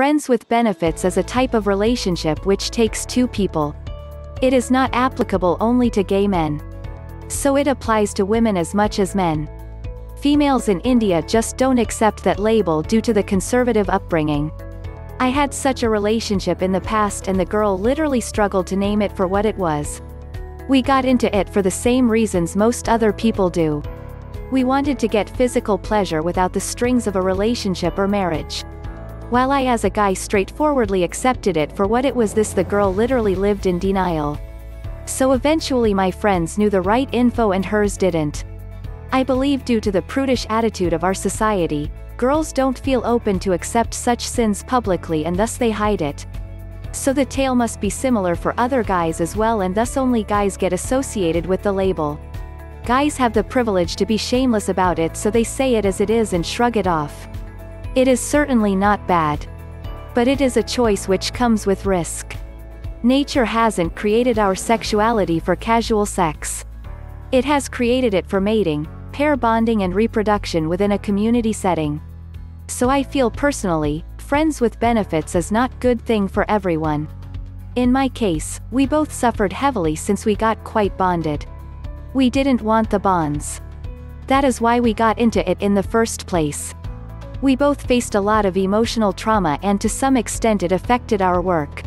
Friends with benefits is a type of relationship which takes two people. It is not applicable only to gay men. So it applies to women as much as men. Females in India just don't accept that label due to the conservative upbringing. I had such a relationship in the past and the girl literally struggled to name it for what it was. We got into it for the same reasons most other people do. We wanted to get physical pleasure without the strings of a relationship or marriage. While I as a guy straightforwardly accepted it for what it was, the girl literally lived in denial. So eventually my friends knew the right info and hers didn't. I believe due to the prudish attitude of our society, girls don't feel open to accept such sins publicly and thus they hide it. So the tale must be similar for other guys as well, and thus only guys get associated with the label. Guys have the privilege to be shameless about it, so they say it as it is and shrug it off. It is certainly not bad. But it is a choice which comes with risk. Nature hasn't created our sexuality for casual sex. It has created it for mating, pair bonding and reproduction within a community setting. So I feel personally, friends with benefits is not good thing for everyone. In my case, we both suffered heavily since we got quite bonded. We didn't want the bonds. That is why we got into it in the first place. We both faced a lot of emotional trauma and to some extent it affected our work.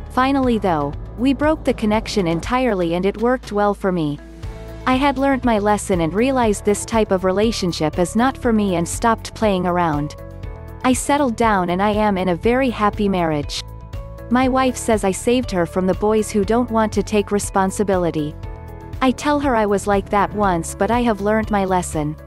Finally though, we broke the connection entirely and it worked well for me. I had learned my lesson and realized this type of relationship is not for me and stopped playing around. I settled down and I am in a very happy marriage. My wife says I saved her from the boys who don't want to take responsibility. I tell her I was like that once, but I have learned my lesson.